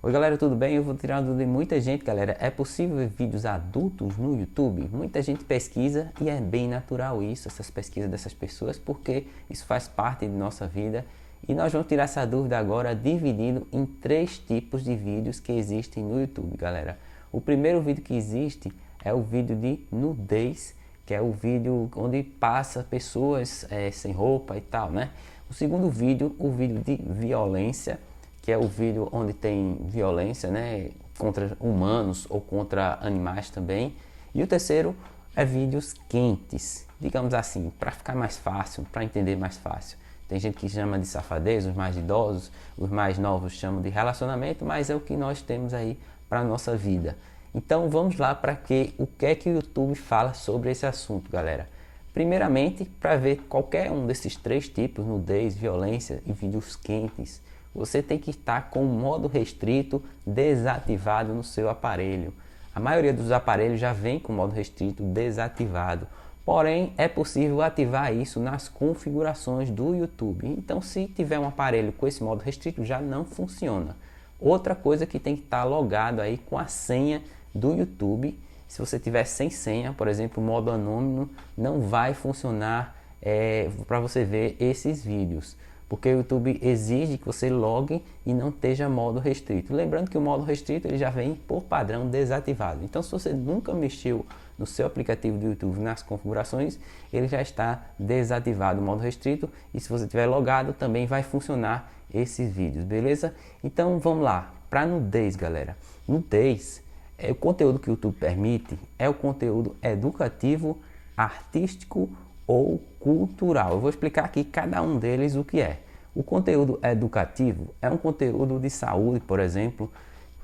Oi galera, tudo bem? Eu vou tirar uma dúvida de muita gente, galera. É possível ver vídeos adultos no YouTube? Muita gente pesquisa e é bem natural isso, essas pesquisas dessas pessoas, porque isso faz parte de nossa vida. E nós vamos tirar essa dúvida agora dividindo em 3 tipos de vídeos que existem no YouTube, galera. O primeiro vídeo que existe é o vídeo de nudez, que é o vídeo onde passa pessoas sem roupa e tal, né? O segundo vídeo, o vídeo de violência, que é o vídeo onde tem violência, né, contra humanos ou contra animais também. E o terceiro é vídeos quentes, digamos assim, para ficar mais fácil, para entender mais fácil. Tem gente que chama de safadez, os mais idosos, os mais novos chamam de relacionamento, mas é o que nós temos aí para a nossa vida. Então vamos lá para o que é que o YouTube fala sobre esse assunto, galera. Primeiramente, para ver qualquer um desses 3 tipos, nudez, violência e vídeos quentes, você tem que estar com o modo restrito desativado no seu aparelho. A maioria dos aparelhos já vem com o modo restrito desativado. Porém, é possível ativar isso nas configurações do YouTube. Então, se tiver um aparelho com esse modo restrito, já não funciona. Outra coisa que tem que estar logado aí com a senha do YouTube. Se você tiver sem senha, por exemplo, o modo anônimo, não vai funcionar para você ver esses vídeos. Porque o YouTube exige que você logue e não esteja modo restrito. Lembrando que o modo restrito ele já vem por padrão desativado. Então, se você nunca mexeu no seu aplicativo do YouTube nas configurações, ele já está desativado o modo restrito. E se você tiver logado, também vai funcionar esses vídeos, beleza? Então, vamos lá. Para nudez, galera. Nudez, o conteúdo que o YouTube permite é o conteúdo educativo, artístico ou cultural. Eu vou explicar aqui cada um deles o que é. O conteúdo educativo é um conteúdo de saúde, por exemplo.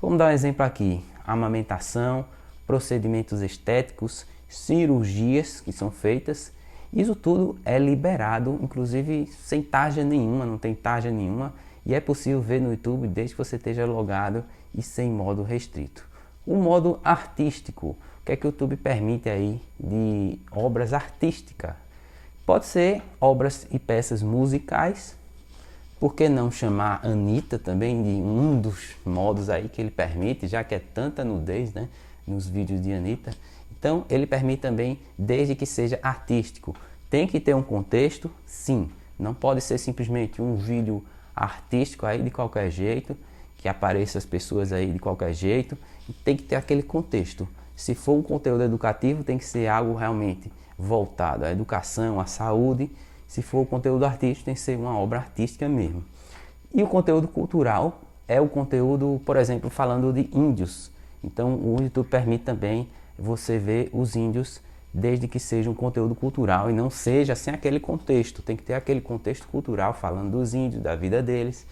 Vamos dar um exemplo aqui: amamentação, procedimentos estéticos, cirurgias que são feitas. Isso tudo é liberado, inclusive sem taxa nenhuma, não tem taxa nenhuma, e é possível ver no YouTube desde que você esteja logado e sem modo restrito. O modo artístico, o que é que o YouTube permite aí de obras artísticas? Pode ser obras e peças musicais, por que não chamar Anitta também de um dos modos aí que ele permite, já que é tanta nudez, né, nos vídeos de Anitta. Então ele permite também, desde que seja artístico. Tem que ter um contexto, sim, não pode ser simplesmente um vídeo artístico aí de qualquer jeito, que apareça as pessoas aí de qualquer jeito, tem que ter aquele contexto. Se for um conteúdo educativo, tem que ser algo realmente voltado à educação, à saúde. Se for o conteúdo artístico, tem que ser uma obra artística mesmo. E o conteúdo cultural é o conteúdo, por exemplo, falando de índios. Então o YouTube permite também você ver os índios, desde que seja um conteúdo cultural e não seja sem aquele contexto. Tem que ter aquele contexto cultural falando dos índios, da vida deles.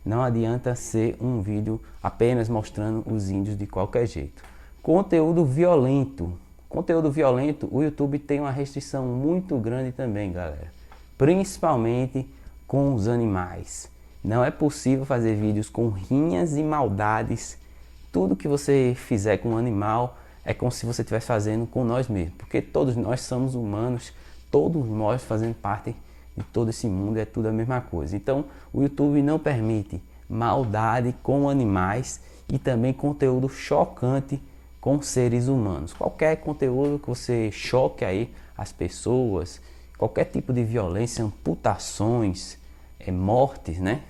Não adianta ser um vídeo apenas mostrando os índios de qualquer jeito. Conteúdo violento. Conteúdo violento, o YouTube tem uma restrição muito grande também, galera. Principalmente com os animais. Não é possível fazer vídeos com rinhas e maldades. Tudo que você fizer com um animal é como se você estivesse fazendo com nós mesmos. Porque todos nós somos humanos, todos nós fazemos parte de todo esse mundo, é tudo a mesma coisa. Então, o YouTube não permite maldade com animais e também conteúdo chocante com seres humanos. Qualquer conteúdo que você choque aí as pessoas, qualquer tipo de violência, amputações, mortes, né,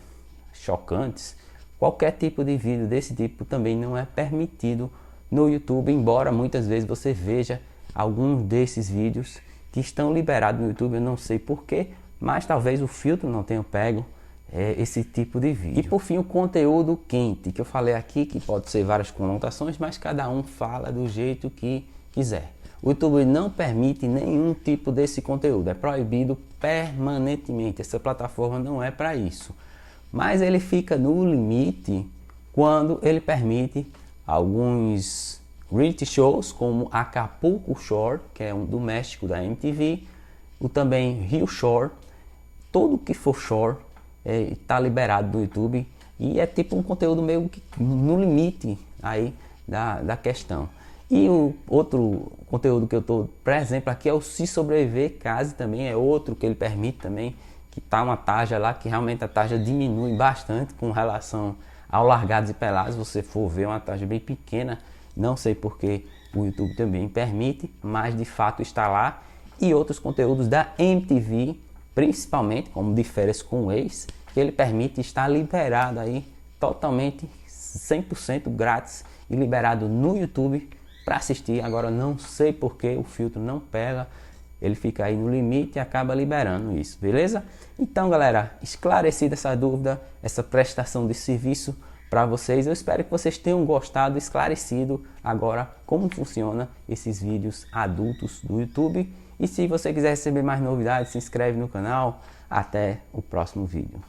chocantes, qualquer tipo de vídeo desse tipo também não é permitido no YouTube, embora muitas vezes você veja alguns desses vídeos que estão liberados no YouTube, eu não sei porquê, mas talvez o filtro não tenha pego esse tipo de vídeo. E por fim, o conteúdo quente, que eu falei aqui, que pode ser várias conotações, mas cada um fala do jeito que quiser. O YouTube não permite nenhum tipo desse conteúdo, é proibido permanentemente, essa plataforma não é para isso. Mas ele fica no limite quando ele permite alguns reality shows, como Acapulco Shore, que é um do México, da MTV, o também Rio Shore. Tudo que for shore está liberado do YouTube e é tipo um conteúdo meio que no limite aí da questão. E o outro conteúdo que eu estou, por exemplo, aqui é o Se Sobreviver Case, também é outro que ele permite também, que está uma taxa lá que realmente a taxa diminui bastante com relação ao Largados e Pelados, você for ver uma taxa bem pequena, não sei porque o YouTube também permite, mas de fato está lá. E outros conteúdos da MTV, principalmente, como De Férias com o Ex, que ele permite estar liberado aí, totalmente 100% grátis e liberado no YouTube para assistir. Agora não sei porque o filtro não pega, ele fica aí no limite e acaba liberando isso, beleza? Então galera, esclarecida essa dúvida, essa prestação de serviço para vocês, eu espero que vocês tenham gostado, esclarecido agora como funciona esses vídeos adultos do YouTube. E se você quiser receber mais novidades, se inscreve no canal. Até o próximo vídeo.